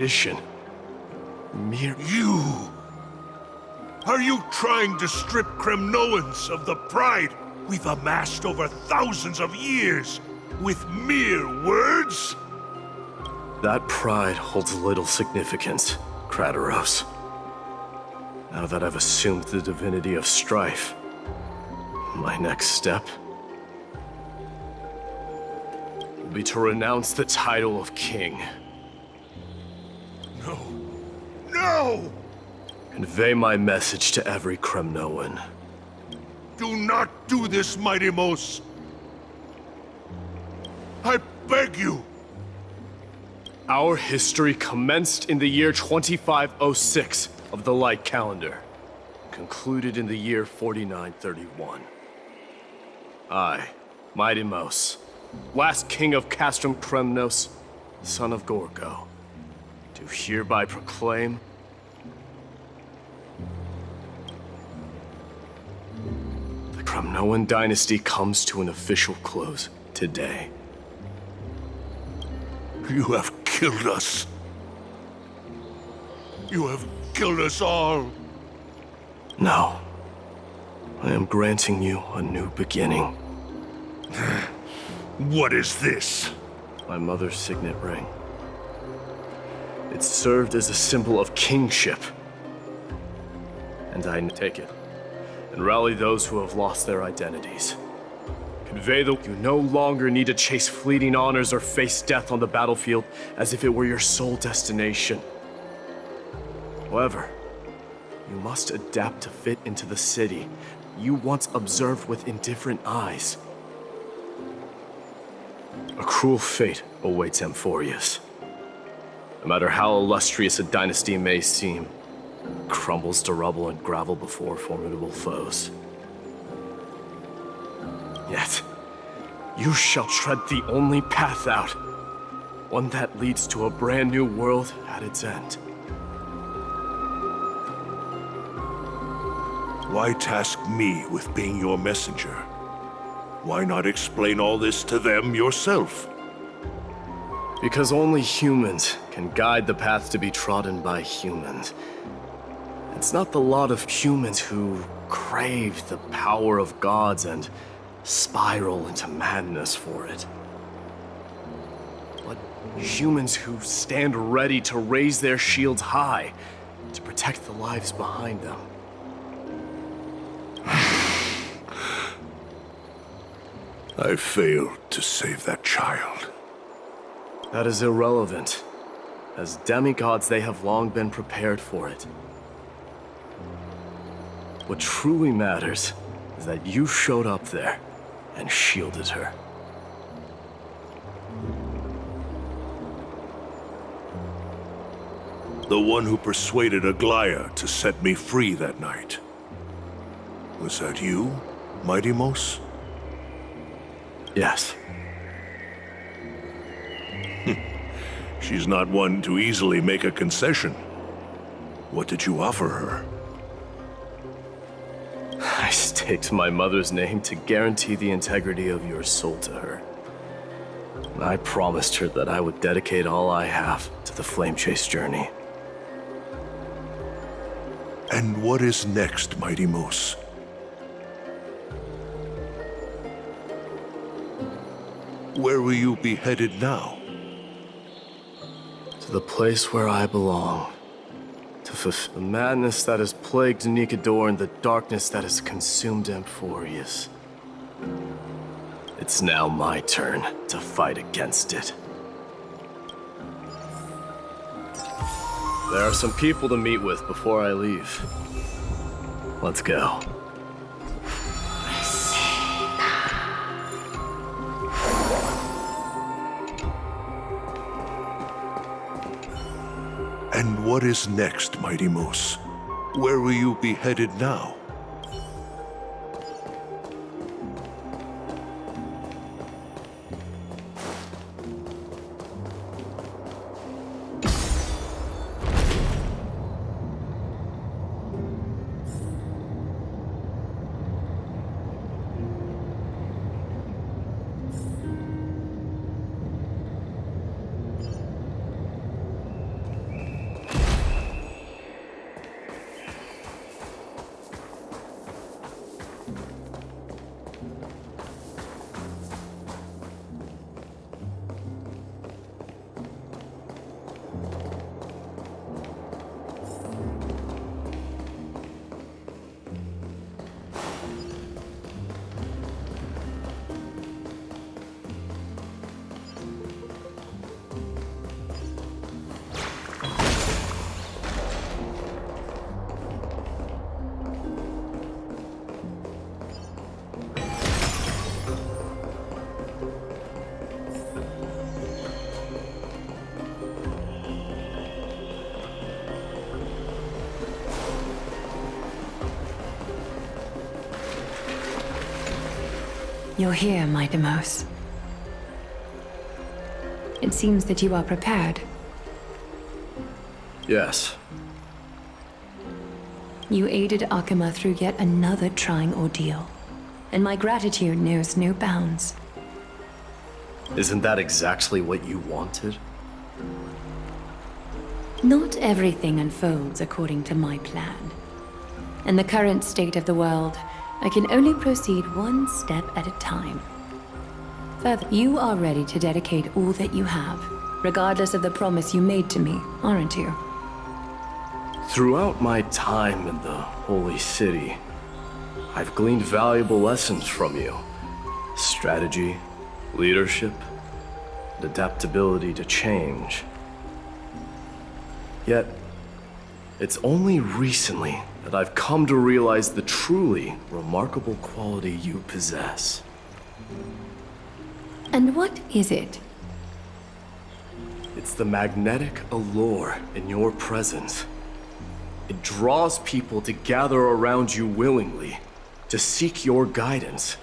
Addition. Mere... You! Are you trying to strip Kremnoans of the pride we've amassed over thousands of years with mere words? That pride holds little significance, Krateros. Now that I've assumed the divinity of strife, my next step will be to renounce the title of king. No. No! Convey my message to every Kremnoan. Do not do this, Mighty Mos. I beg you. Our history commenced in the year 2506 of the Light Calendar, concluded in the year 4931. I, Mighty Mos, last king of Castrum Kremnos, son of Gorgo, do hereby proclaim the Kremnoan dynasty comes to an official close today. You have killed us. You have killed us all. No. I am granting you a new beginning. What is this? My mother's signet ring. It served as a symbol of kingship. And I take it and rally those who have lost their identities. Convey that you no longer need to chase fleeting honors or face death on the battlefield as if it were your sole destination. However, you must adapt to fit into the city you once observed with indifferent eyes. A cruel fate awaits Amphorius. No matter how illustrious a dynasty may seem, it crumbles to rubble and gravel before formidable foes. Yet, you shall tread the only path out, one that leads to a brand new world at its end. Why task me with being your messenger? Why not explain all this to them yourself? Because only humans can guide the path to be trodden by humans. It's not the lot of humans who crave the power of gods and spiral into madness for it. But humans who stand ready to raise their shields high to protect the lives behind them. I failed to save that child. That is irrelevant. As demigods, they have long been prepared for it. What truly matters is that you showed up there and shielded her. The one who persuaded Aglaya to set me free that night. Was that you, Mighty Mos? Yes. She's not one to easily make a concession. What did you offer her? I staked my mother's name to guarantee the integrity of your soul to her. I promised her that I would dedicate all I have to the Flame Chase journey. And what is next, Mighty Mos? Where will you be headed now? To the place where I belong. To fulfill the madness that has plagued Nikador and the darkness that has consumed Amphorius. It's now my turn to fight against it. There are some people to meet with before I leave. Let's go. And what is next, Mighty Mos? Where will you be headed now? You're here, my Demos. It seems that you are prepared. Yes. You aided Akima through yet another trying ordeal, and my gratitude knows no bounds. Isn't that exactly what you wanted? Not everything unfolds according to my plan. In the current state of the world, I can only proceed one step at a time. Further, you are ready to dedicate all that you have, regardless of the promise you made to me, aren't you? Throughout my time in the Holy City, I've gleaned valuable lessons from you. Strategy, leadership, and adaptability to change. Yet, it's only recently that I've come to realize the truly remarkable quality you possess. And what is it? It's the magnetic allure in your presence. It draws people to gather around you willingly, to seek your guidance.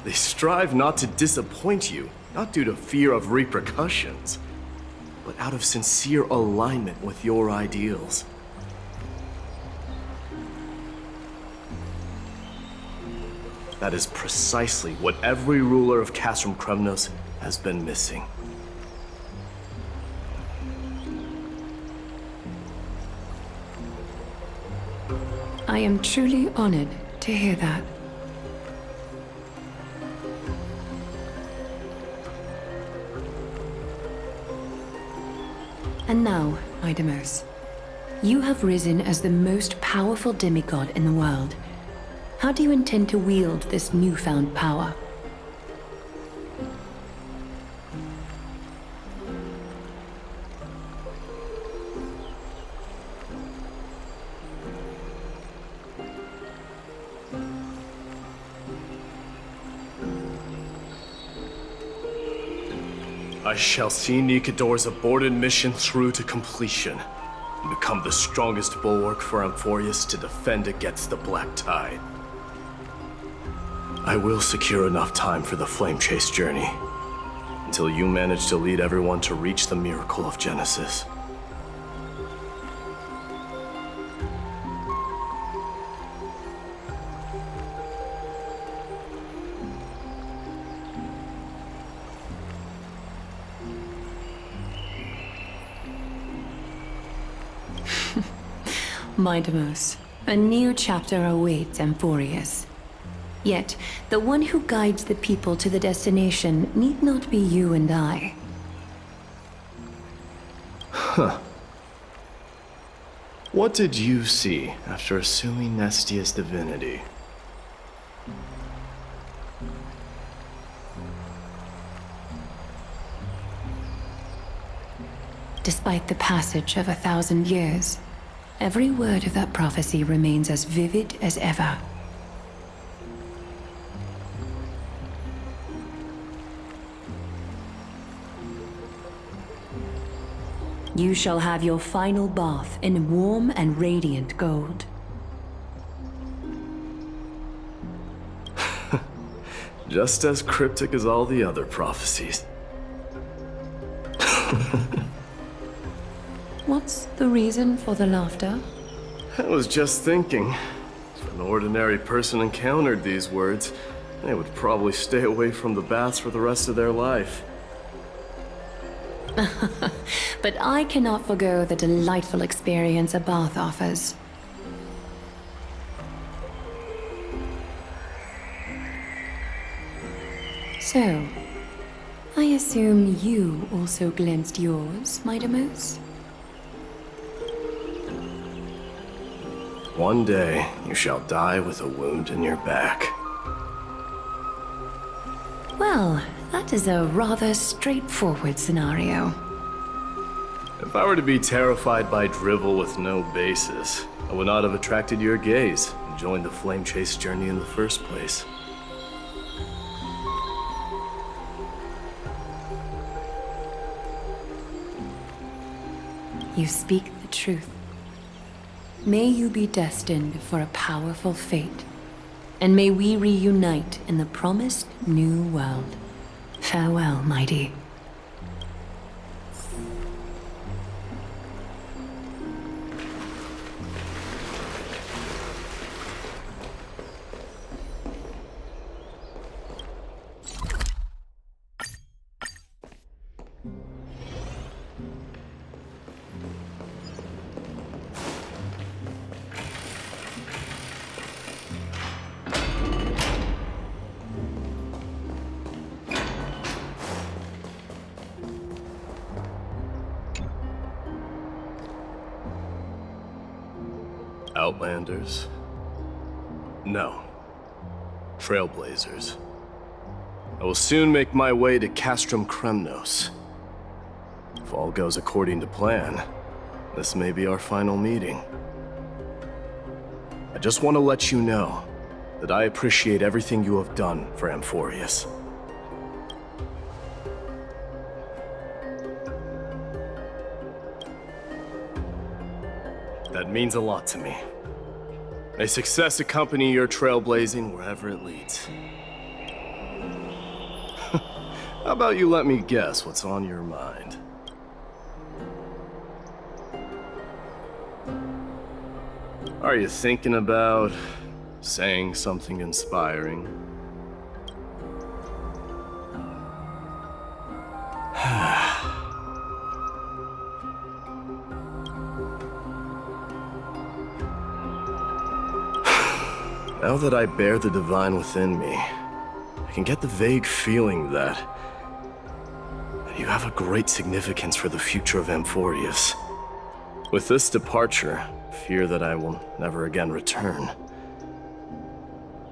They strive not to disappoint you, not due to fear of repercussions, but out of sincere alignment with your ideals. That is precisely what every ruler of Castrum Kremnos has been missing. I am truly honored to hear that. And now, Idamos, you have risen as the most powerful demigod in the world. How do you intend to wield this newfound power? I shall see Nikador's aborted mission through to completion, and become the strongest bulwark for Amphorius to defend against the Black Tide. I will secure enough time for the Flame Chase journey, until you manage to lead everyone to reach the miracle of Genesis. Midamos, a new chapter awaits Amphorius. Yet, the one who guides the people to the destination need not be you and I. Huh. What did you see after assuming Nestia's divinity? Despite the passage of 1,000 years, every word of that prophecy remains as vivid as ever. You shall have your final bath in warm and radiant gold. Just as cryptic as all the other prophecies. What's the reason for the laughter? I was just thinking, if an ordinary person encountered these words, they would probably stay away from the baths for the rest of their life. But I cannot forgo the delightful experience a bath offers. So, I assume you also glimpsed yours, Midamos? One day, you shall die with a wound in your back. Well, that is a rather straightforward scenario. If I were to be terrified by drivel with no basis, I would not have attracted your gaze and joined the Flame Chase journey in the first place. You speak the truth. May you be destined for a powerful fate, and may we reunite in the promised new world. Farewell, mighty. Outlanders? No. Trailblazers. I will soon make my way to Castrum Kremnos. If all goes according to plan, this may be our final meeting. I just want to let you know that I appreciate everything you have done for Amphorius. That means a lot to me. May success accompany your trailblazing wherever it leads. How about you let me guess what's on your mind? Are you thinking about saying something inspiring? Now that I bear the divine within me, I can get the vague feeling that you have a great significance for the future of Amphorius. With this departure, fear that I will never again return.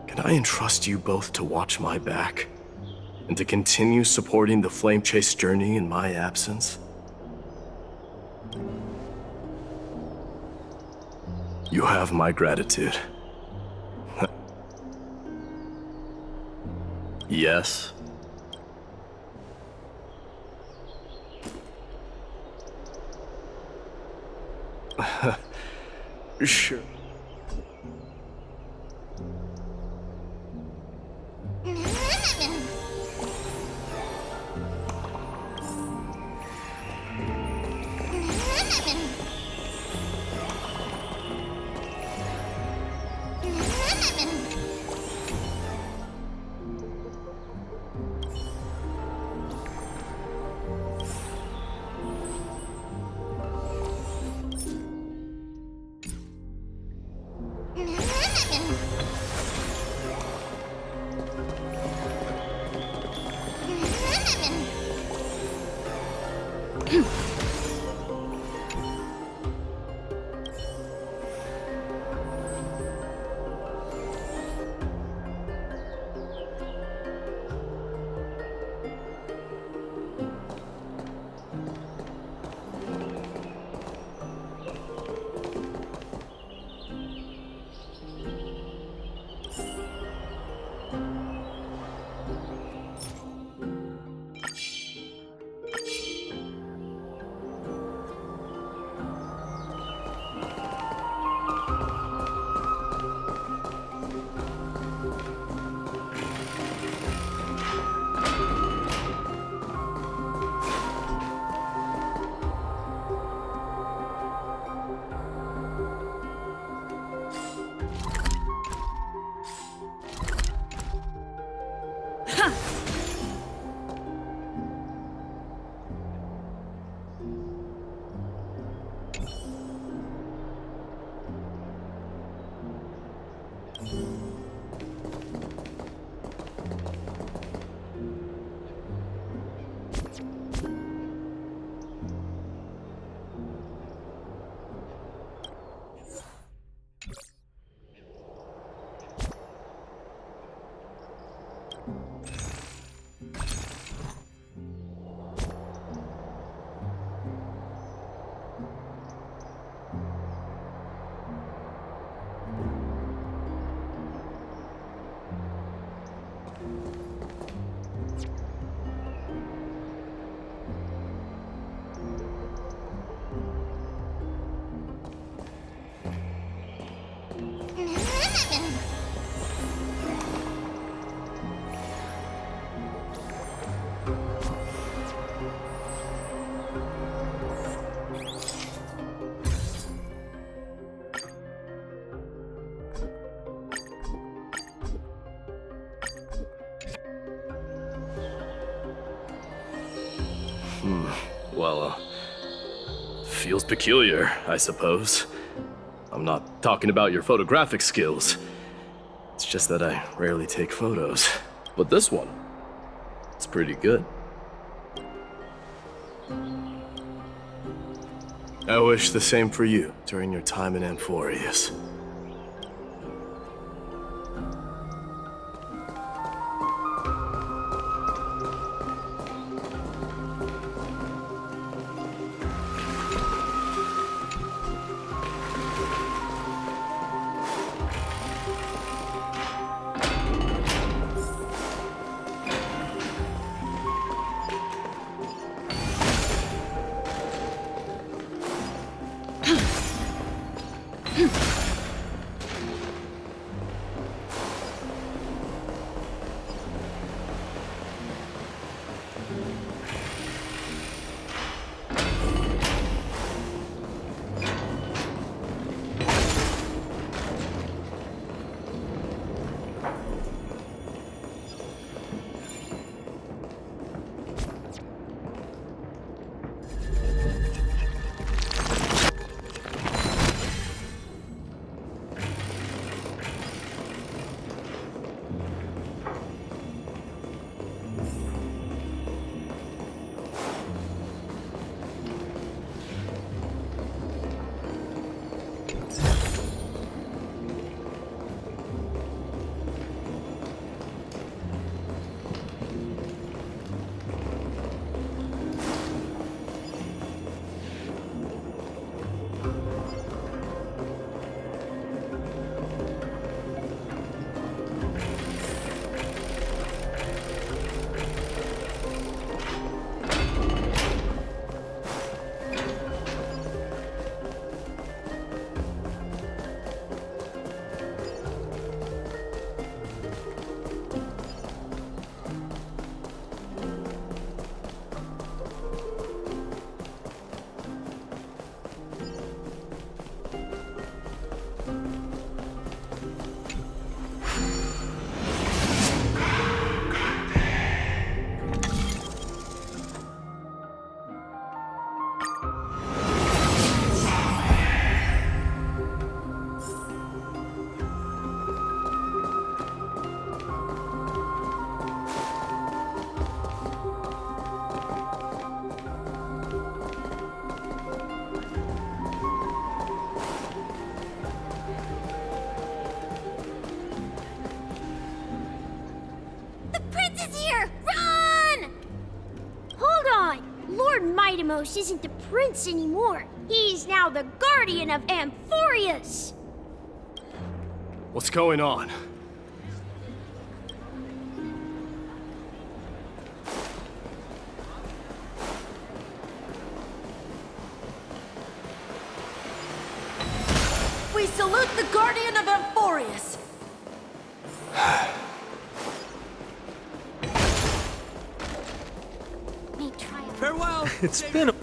Can I entrust you both to watch my back and to continue supporting the Flame Chase journey in my absence? You have my gratitude. Yes. Sure. Well, feels peculiar, I suppose. I'm not talking about your photographic skills. It's just that I rarely take photos. But this one, it's pretty good. I wish the same for you during your time in Amphorius. Isn't the prince anymore. He's now the guardian of Amphorius. What's going on? We salute the guardian of Amphorius. Farewell! It's been a...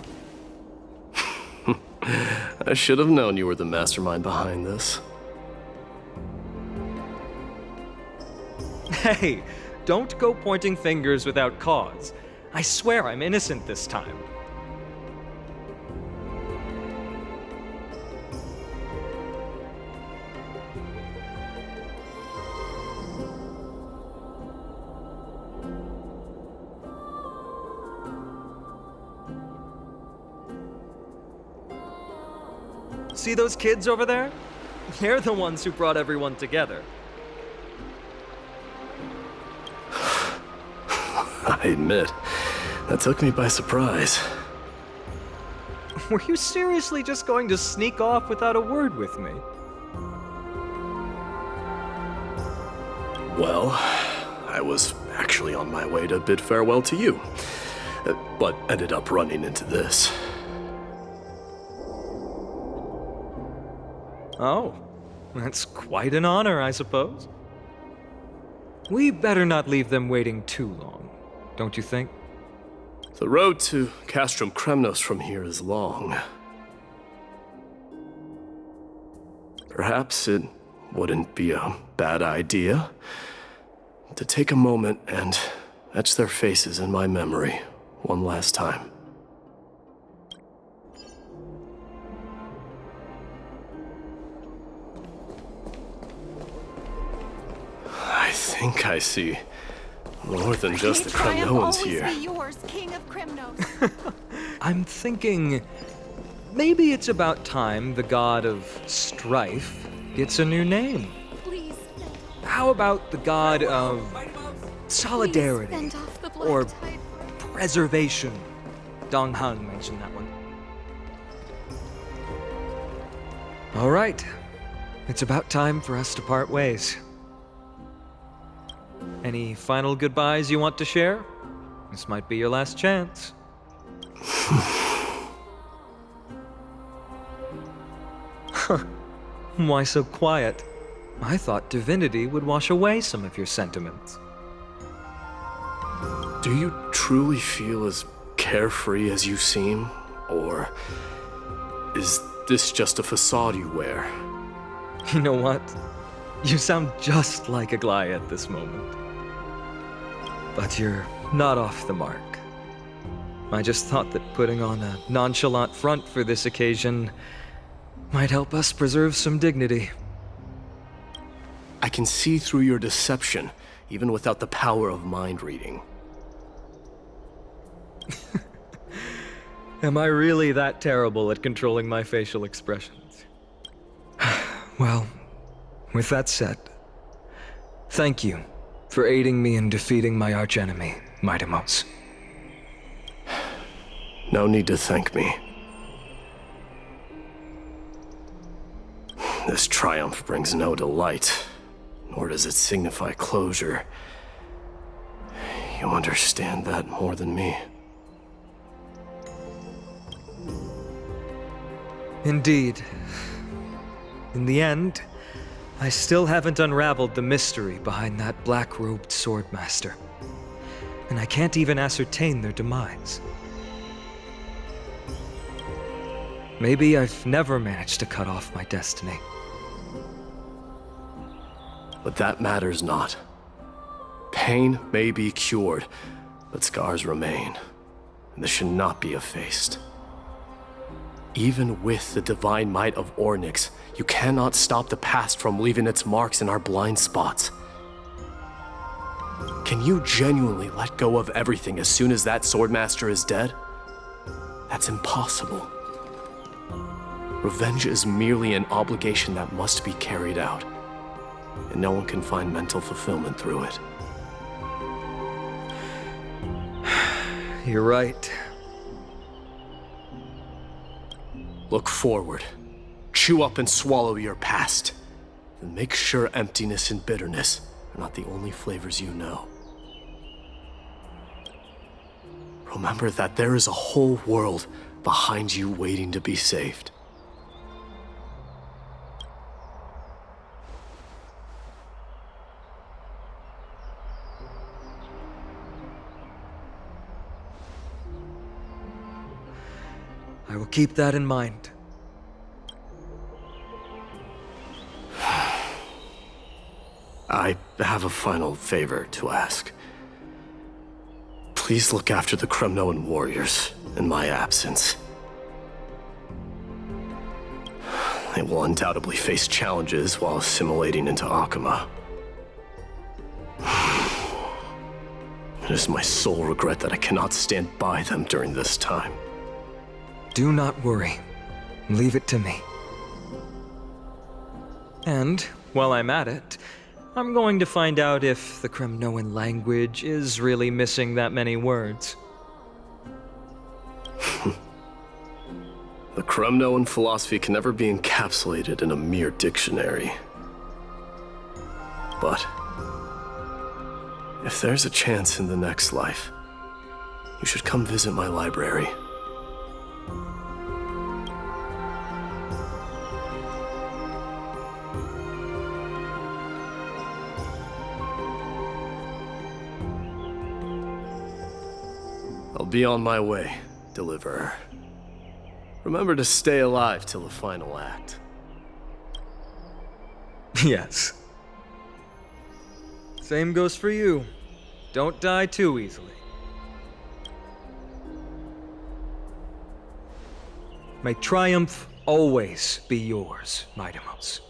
I should have known you were the mastermind behind this. Hey, don't go pointing fingers without cause. I swear I'm innocent this time. See those kids over there? They're the ones who brought everyone together. I admit, that took me by surprise. Were you seriously just going to sneak off without a word with me? Well, I was actually on my way to bid farewell to you, but ended up running into this. Oh, that's quite an honor, I suppose. We better not leave them waiting too long, don't you think? The road to Castrum Kremnos from here is long. Perhaps it wouldn't be a bad idea to take a moment and etch their faces in my memory one last time. I think I see more than just the May triumph Kremnoans always here. be yours, King of Kremnos. I'm thinking maybe it's about time the god of strife gets a new name. Please, How about the god of solidarity fend off the Black or Tide. preservation? Dong Hung mentioned that one. All right, it's about time for us to part ways. Any final goodbyes you want to share? This might be your last chance. Why so quiet? I thought divinity would wash away some of your sentiments. Do you truly feel as carefree as you seem? Or is this just a facade you wear? You know what? You sound just like Aglaia at this moment. But you're not off the mark. I just thought that putting on a nonchalant front for this occasion might help us preserve some dignity. I can see through your deception, even without the power of mind reading. Am I really that terrible at controlling my facial expressions? Well, with that said, thank you for aiding me in defeating my archenemy, Midamos. No need to thank me. This triumph brings no delight, nor does it signify closure. You understand that more than me. Indeed. In the end, I still haven't unraveled the mystery behind that black-robed swordmaster. And I can't even ascertain their demise. Maybe I've never managed to cut off my destiny. But that matters not. Pain may be cured, but scars remain, and this should not be effaced. Even with the divine might of Ornyx, you cannot stop the past from leaving its marks in our blind spots. Can you genuinely let go of everything as soon as that swordmaster is dead? That's impossible. Revenge is merely an obligation that must be carried out, and no one can find mental fulfillment through it. You're right. Look forward. Chew up and swallow your past. And make sure emptiness and bitterness are not the only flavors you know. Remember that there is a whole world behind you waiting to be saved. I will keep that in mind. I have a final favor to ask. Please look after the Kremnoan warriors in my absence. They will undoubtedly face challenges while assimilating into Akama. It is my sole regret that I cannot stand by them during this time. Do not worry. Leave it to me. And, while I'm at it, I'm going to find out if the Kremnoan language is really missing that many words. The Kremnoan philosophy can never be encapsulated in a mere dictionary. But if there's a chance in the next life, you should come visit my library. I'll be on my way, Deliverer. Remember to stay alive till the final act. Yes. Same goes for you. Don't die too easily. May triumph always be yours, Midamos.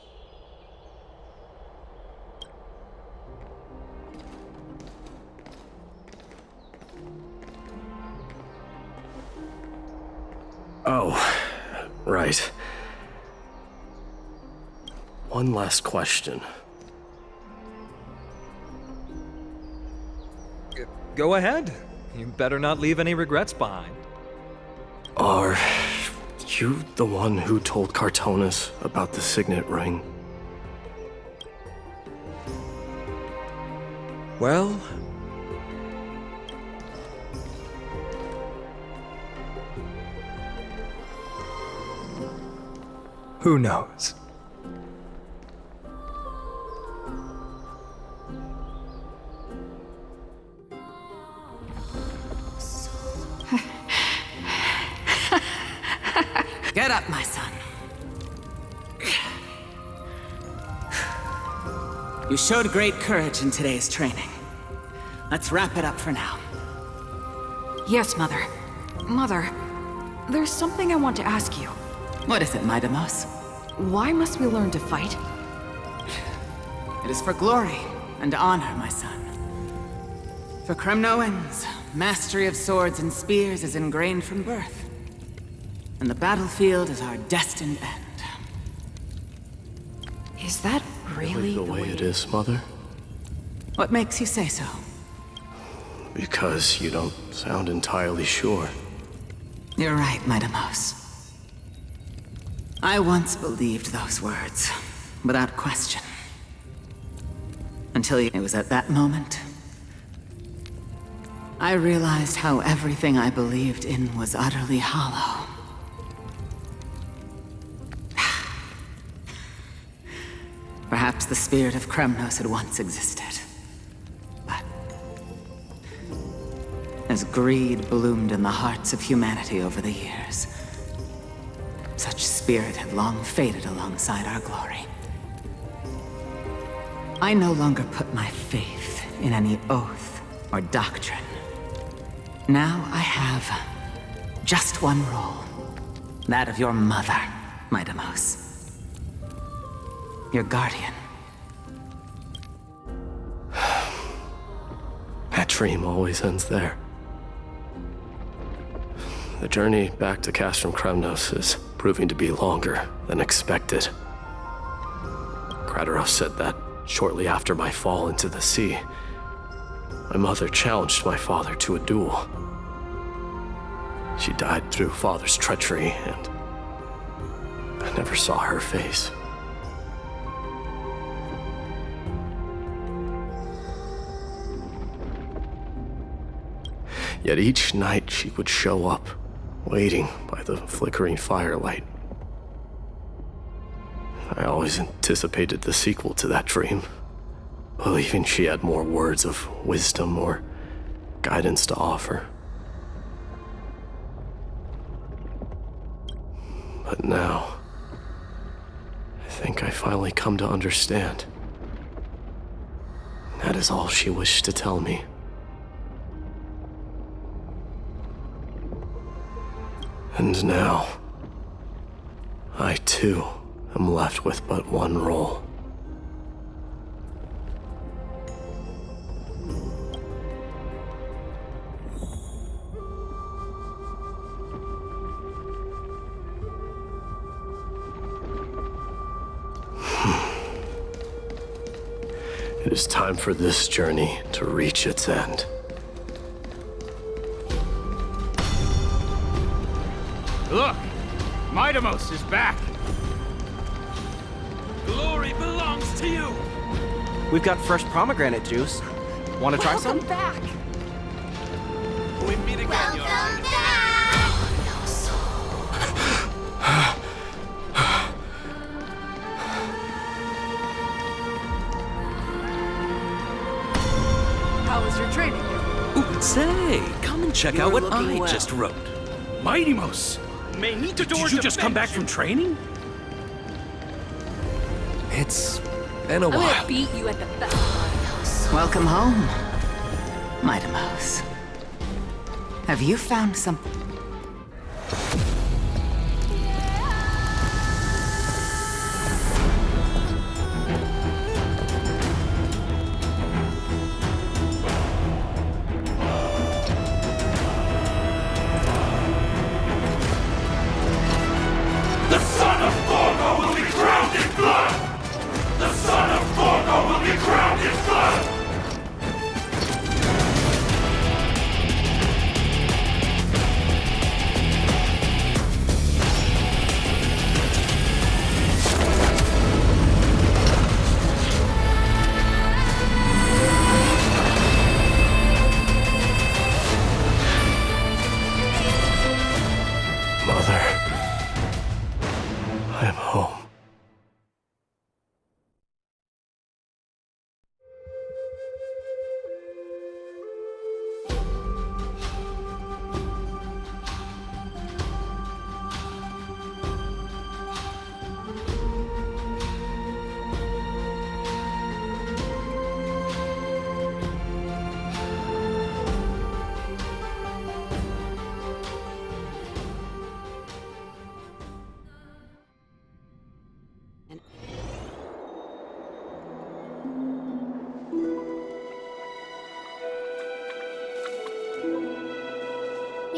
Right. One last question. Go ahead. You better not leave any regrets behind. Are you the one who told Cartonis about the signet ring? Well, who knows? Get up, my son. You showed great courage in today's training. Let's wrap it up for now. Yes, Mother. Mother, there's something I want to ask you. What is it, Midamos? Why must we learn to fight? It is for glory and honor, my son. For Kremnoans, mastery of swords and spears is ingrained from birth. And the battlefield is our destined end. Is that really The way it is, Mother? What makes you say so? Because you don't sound entirely sure. You're right, Midamos. I once believed those words, without question. Until it was at that moment, I realized how everything I believed in was utterly hollow. Perhaps the spirit of Kremnos had once existed. But as greed bloomed in the hearts of humanity over the years, such spirit had long faded alongside our glory. I no longer put my faith in any oath or doctrine. Now I have just one role. That of your mother, Midamos. Your guardian. That dream always ends there. The journey back to Castrum Kremnos is proving to be longer than expected. Kratarov said that shortly after my fall into the sea, my mother challenged my father to a duel. She died through father's treachery, and I never saw her face. Yet each night she would show up, waiting by the flickering firelight. I always anticipated the sequel to that dream, believing she had more words of wisdom or guidance to offer. But now, I think I finally come to understand. That is all she wished to tell me. And now, I too am left with but one role. It is time for this journey to reach its end. Look! Midamos is back! Glory belongs to you! We've got fresh pomegranate juice. Want to try some? Welcome back! We meet again, Your Honor. How was your training? Ooh, say, come and check out what I just wrote. Midamos! Did you just come back from training? It's been a I'm while. gonna beat you at the best. Welcome home, Midamos. Have you found something?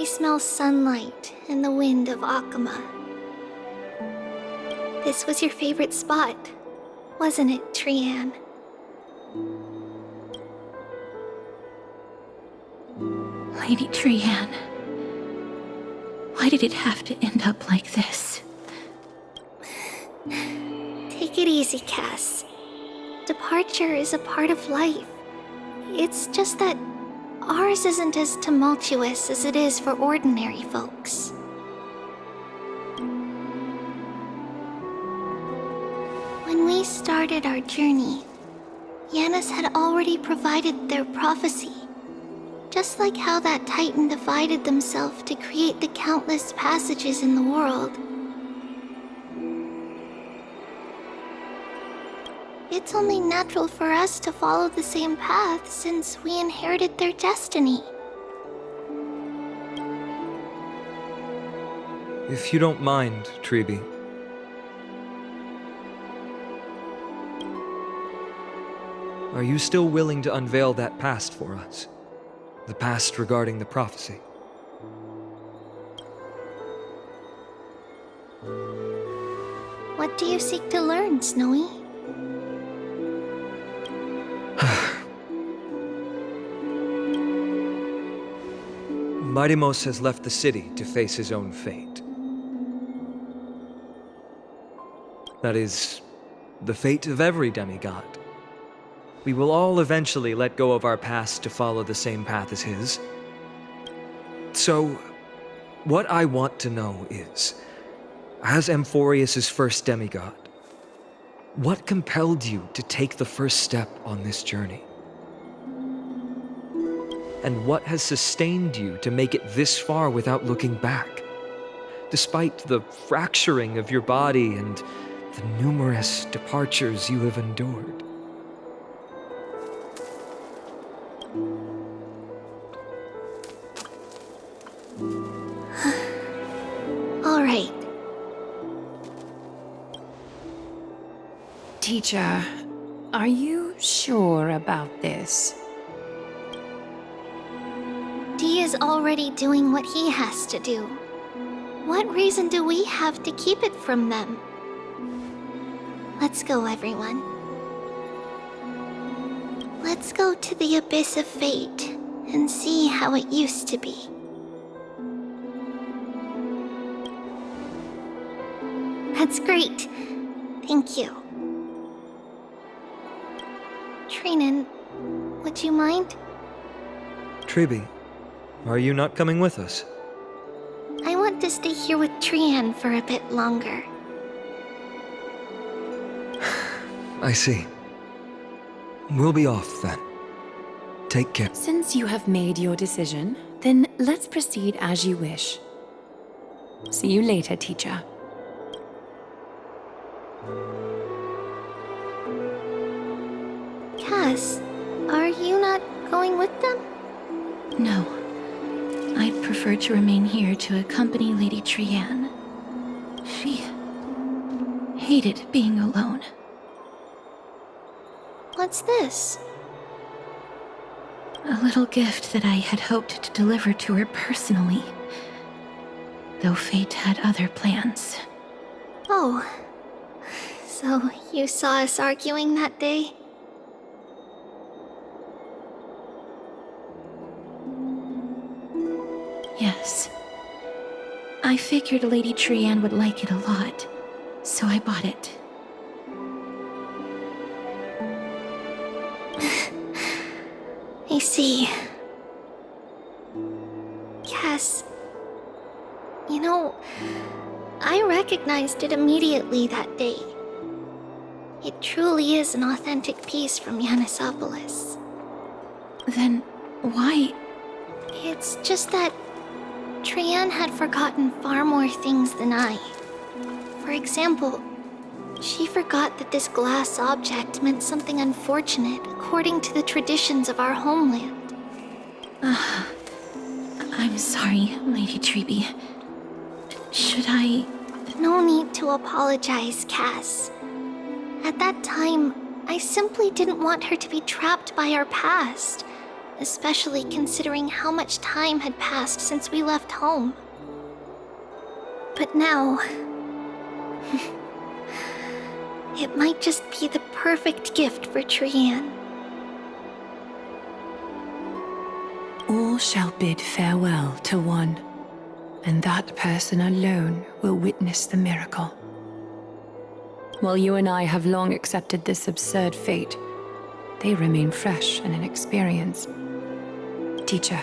We smell sunlight and the wind of Akama. This was your favorite spot, wasn't it, Trian? Lady Trian, why did it have to end up like this? Take it easy, Cass. Departure is a part of life. It's just that ours isn't as tumultuous as it is for ordinary folks. When we started our journey, Yanis had already provided their prophecy. Just like how that Titan divided themselves to create the countless passages in the world. It's only natural for us to follow the same path since we inherited their destiny. If you don't mind, Tribi. Are you still willing to unveil that past for us? The past regarding the prophecy? What do you seek to learn, Snowy? Mightimos has left the city to face his own fate. That is, the fate of every demigod. We will all eventually let go of our past to follow the same path as his. So, what I want to know is, as Amphorius' first demigod, what compelled you to take the first step on this journey? And what has sustained you to make it this far without looking back, despite the fracturing of your body and the numerous departures you have endured? All right. Teacher, are you sure about this? Dee is already doing what he has to do. What reason do we have to keep it from them? Let's go, everyone. Let's go to the Abyss of Fate and see how it used to be. That's great. Thank you. Trinan, would you mind? Tribi, are you not coming with us? I want to stay here with Trian for a bit longer. I see. We'll be off then. Take care. Since you have made your decision, then let's proceed as you wish. See you later, teacher. Cass, are you not going with them? No. I'd prefer to remain here to accompany Lady Trian. She hated being alone. What's this? A little gift that I had hoped to deliver to her personally, though fate had other plans. Oh. So you saw us arguing that day? Yes. I figured Lady Trian would like it a lot, so I bought it. I see. Cass, you know, I recognized it immediately that day. It truly is an authentic piece from Yanisopolis. Then why? It's just that Trian had forgotten far more things than I. For example, she forgot that this glass object meant something unfortunate according to the traditions of our homeland. I'm sorry, Lady Tribi. Should I... No need to apologize, Cass. At that time, I simply didn't want her to be trapped by our past, especially considering how much time had passed since we left home. But now, it might just be the perfect gift for Trian. All shall bid farewell to one, and that person alone will witness the miracle. While you and I have long accepted this absurd fate, they remain fresh and inexperienced. Teacher,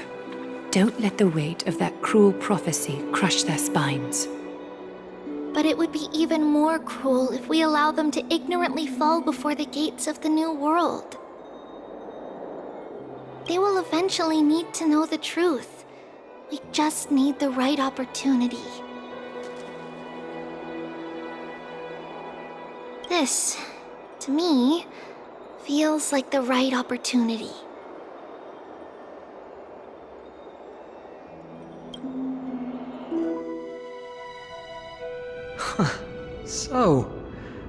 don't let the weight of that cruel prophecy crush their spines. But it would be even more cruel if we allow them to ignorantly fall before the gates of the new world. They will eventually need to know the truth. We just need the right opportunity. This, to me, feels like the right opportunity. So,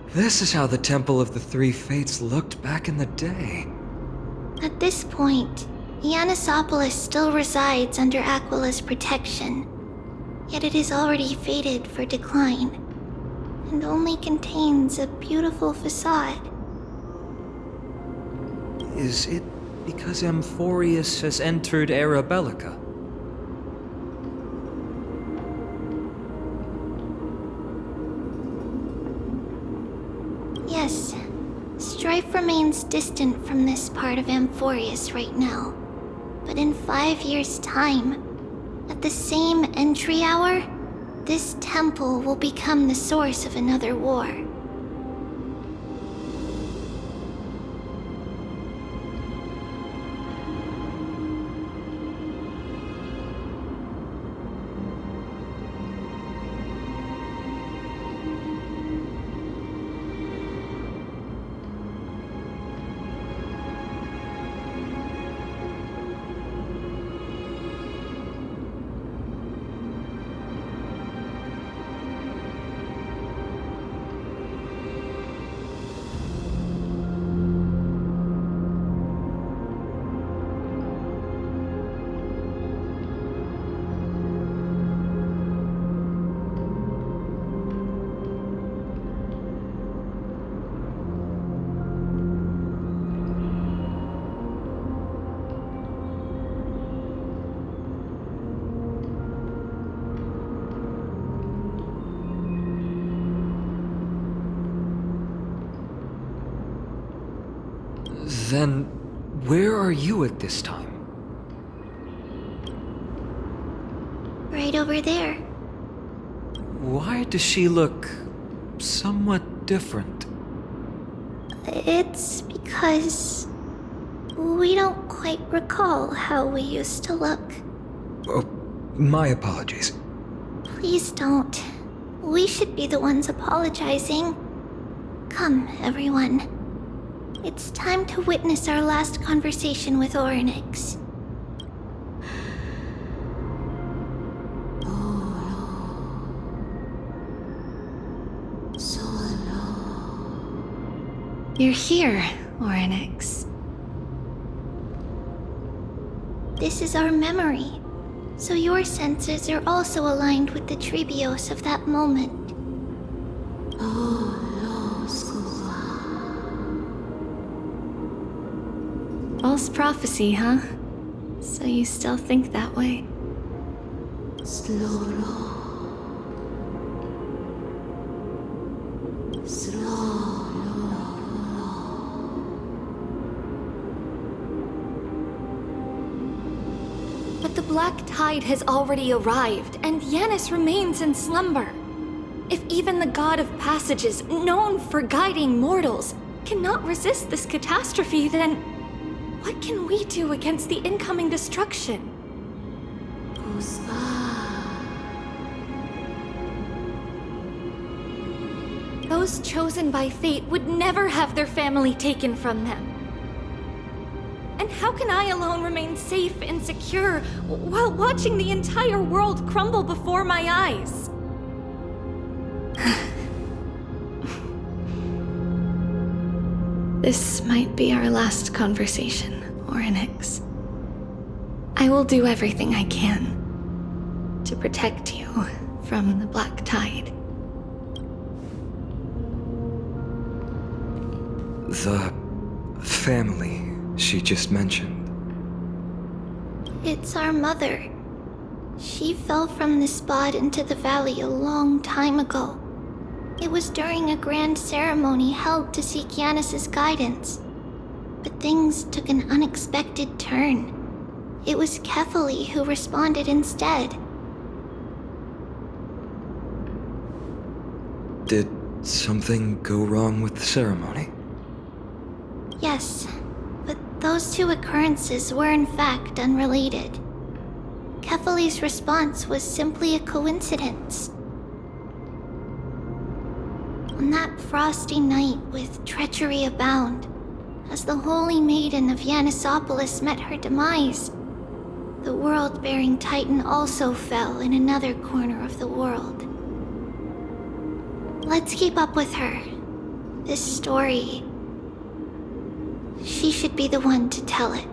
this is how the Temple of the Three Fates looked back in the day. At this point, Ianisopolis still resides under Aquila's protection, yet it is already fated for decline, and only contains a beautiful facade. Is it because Amphorius has entered Era Bellica? Yes, strife remains distant from this part of Amphorius right now. But in 5 years' time, at the same entry hour, this temple will become the source of another war. Then, where are you at this time? Right over there. Why does she look somewhat different? It's because we don't quite recall how we used to look. Oh, my apologies. Please don't. We should be the ones apologizing. Come, everyone. It's time to witness our last conversation with Orynyx. You're here, Orynyx. This is our memory, so your senses are also aligned with the Trebios of that moment. False prophecy, huh? So you still think that way? But the Black Tide has already arrived, and Yanis remains in slumber. If even the God of Passages, known for guiding mortals, cannot resist this catastrophe, then what can we do against the incoming destruction? Those chosen by fate would never have their family taken from them. And how can I alone remain safe and secure while watching the entire world crumble before my eyes? This might be our last conversation, Orynyx. I will do everything I can to protect you from the Black Tide. The family she just mentioned. It's our mother. She fell from the spot into the valley a long time ago. It was during a grand ceremony held to seek Yanis's guidance. But things took an unexpected turn. It was Kefali who responded instead. Did something go wrong with the ceremony? Yes, but those two occurrences were in fact unrelated. Kefali's response was simply a coincidence. On that frosty night with treachery abound, as the Holy Maiden of Yanisopolis met her demise, the world-bearing Titan also fell in another corner of the world. Let's keep up with her. This story... she should be the one to tell it.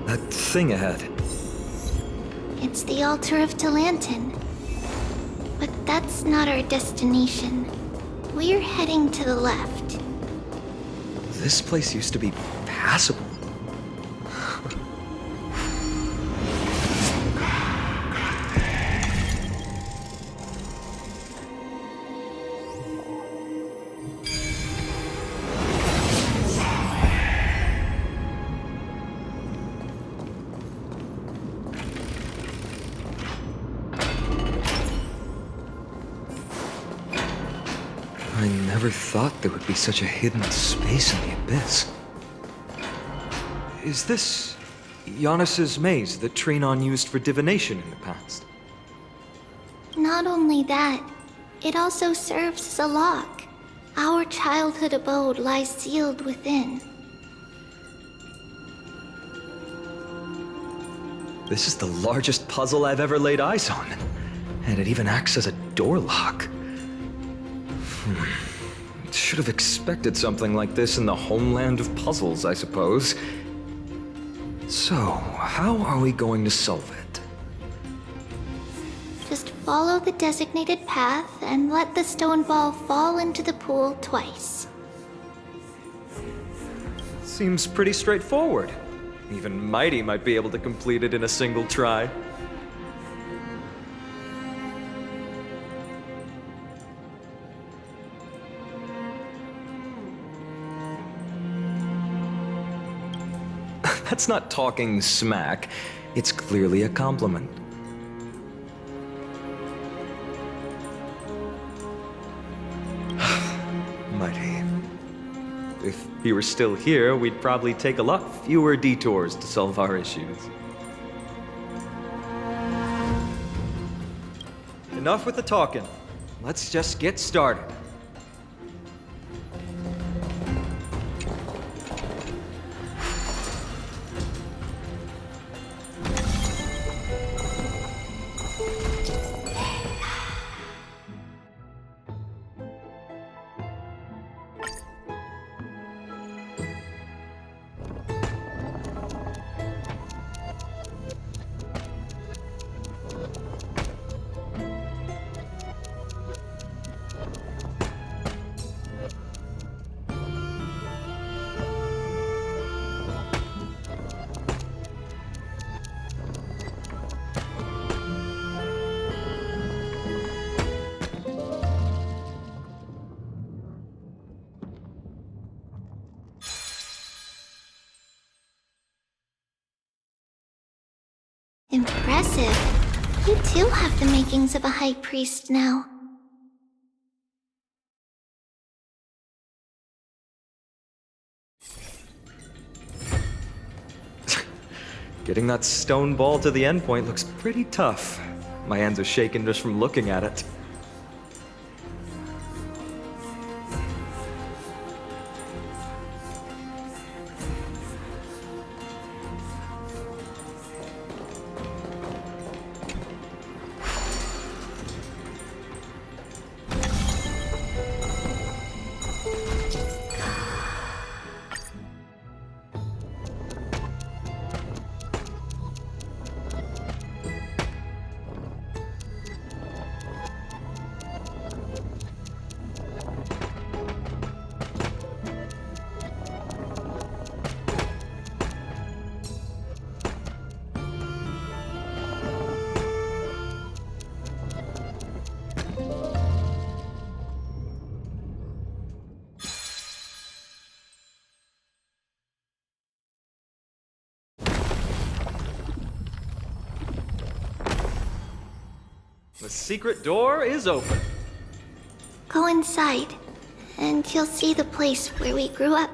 That thing ahead. It's the altar of Talantin. But that's not our destination. We're heading to the left. This place used to be passable. I never thought there would be such a hidden space in the abyss. Is this Yanis's maze that Trinon used for divination in the past? Not only that, it also serves as a lock. Our childhood abode lies sealed within. This is the largest puzzle I've ever laid eyes on. And it even acts as a door lock. Should have expected something like this in the homeland of puzzles, I suppose. So, how are we going to solve it? Just follow the designated path and let the stone ball fall into the pool twice. Seems pretty straightforward. Even Mighty might be able to complete it in a single try. That's not talking smack. It's clearly a compliment. Mighty. If he were still here, we'd probably take a lot fewer detours to solve our issues. Enough with the talking. Let's just get started. Impressive. You too have the makings of a high priest now. Getting that stone ball to the endpoint looks pretty tough. My hands are shaking just from looking at it. The secret door is open. Go inside, and you'll see the place where we grew up.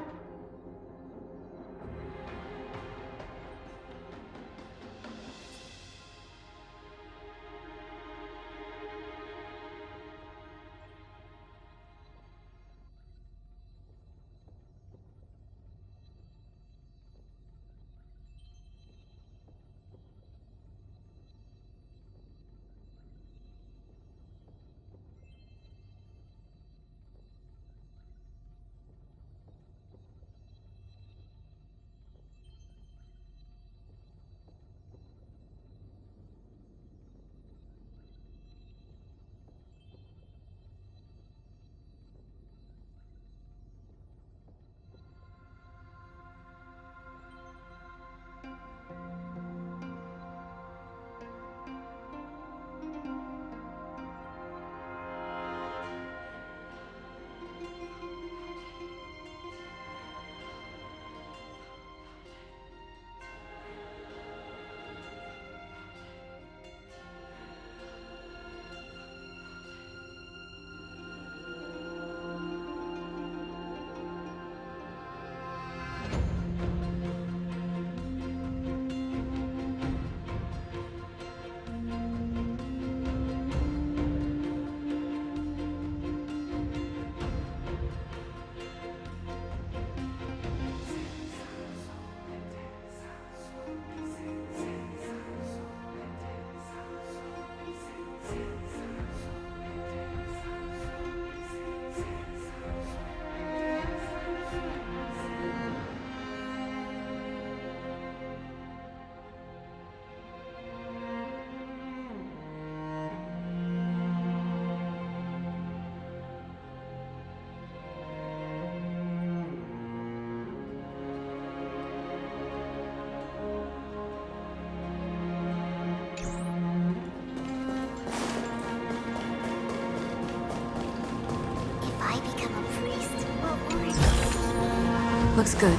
Looks good.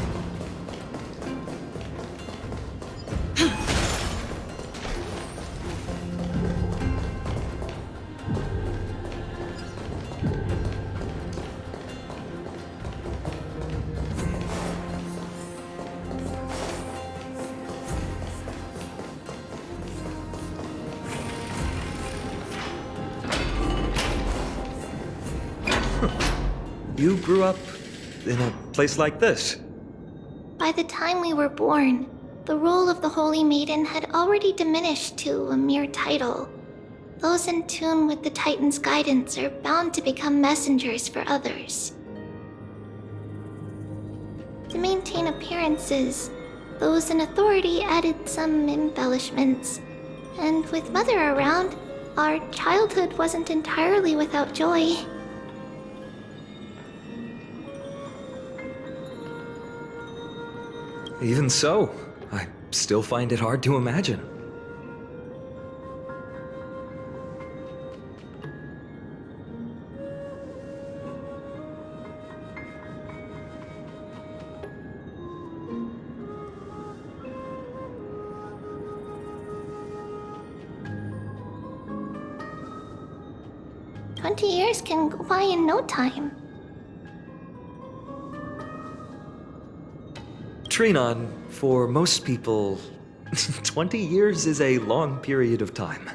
You grew up in a place like this? By the time we were born, the role of the Holy Maiden had already diminished to a mere title. Those in tune with the Titan's guidance are bound to become messengers for others. To maintain appearances, those in authority added some embellishments. And with Mother around, our childhood wasn't entirely without joy. Even so, I still find it hard to imagine. Years can go by in no time. Trinon, for most people, 20 years is a long period of time.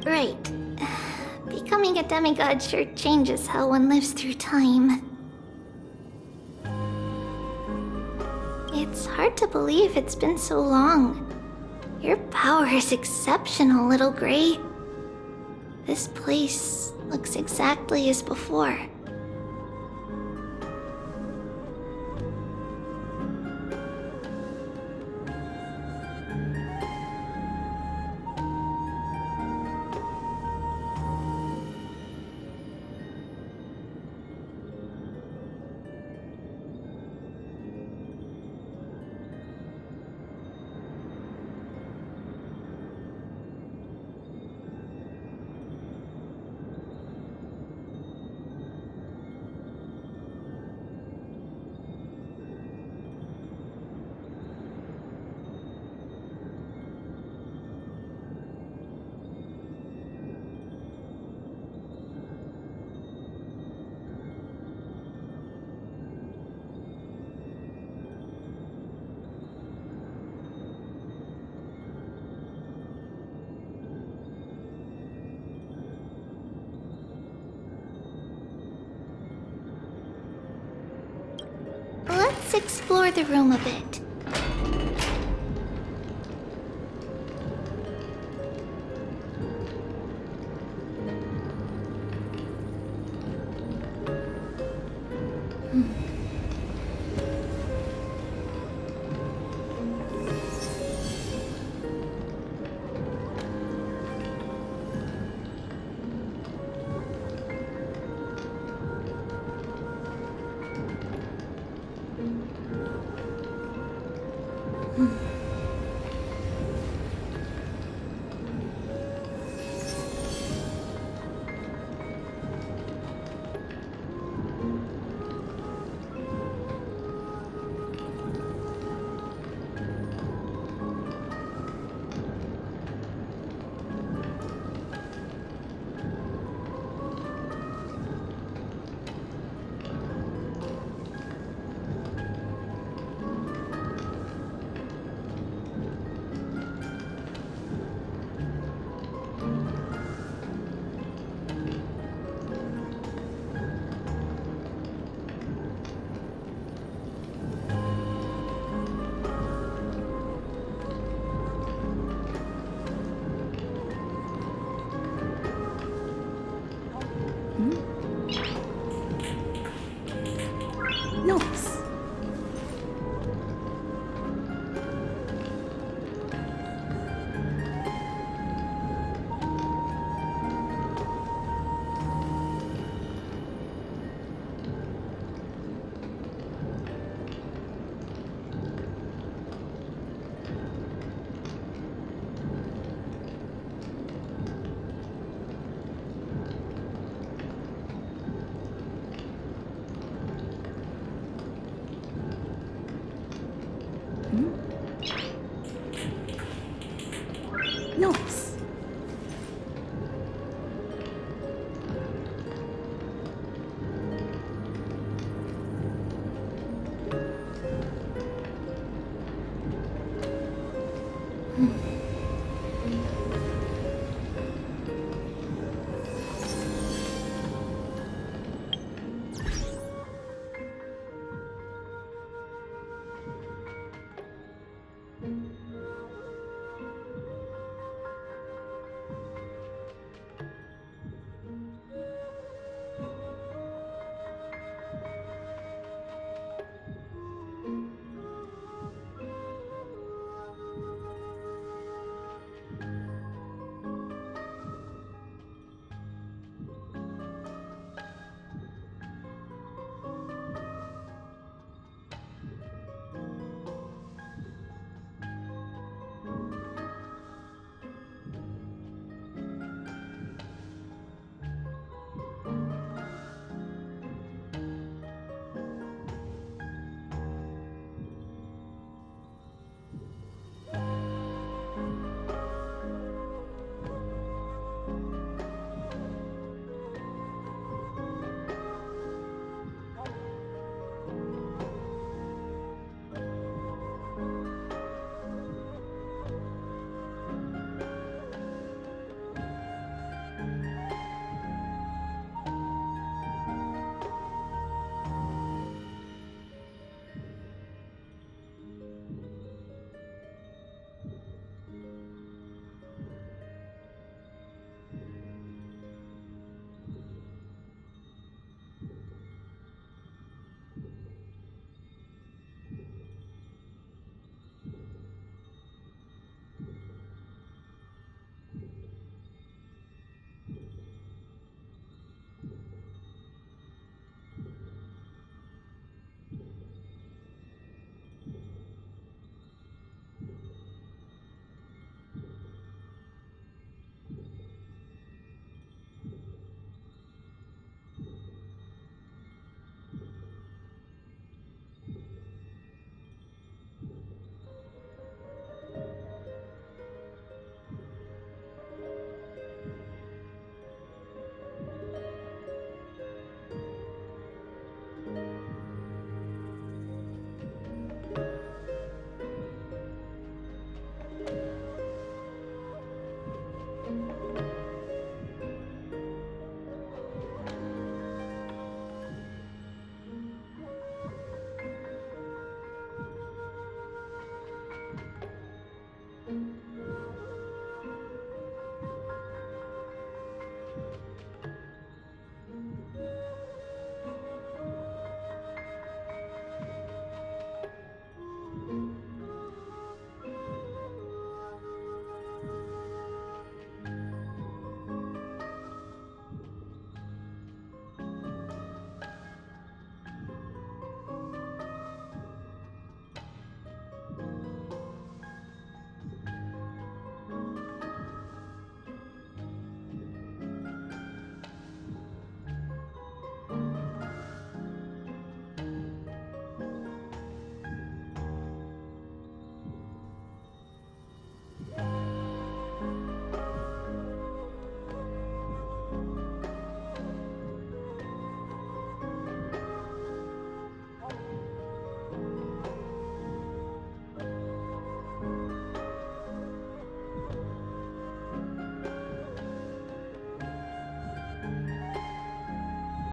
Right. Becoming a demigod sure changes how one lives through time. It's hard to believe it's been so long. Your power is exceptional, Little Gray. This place looks exactly as before. explore the room a bit.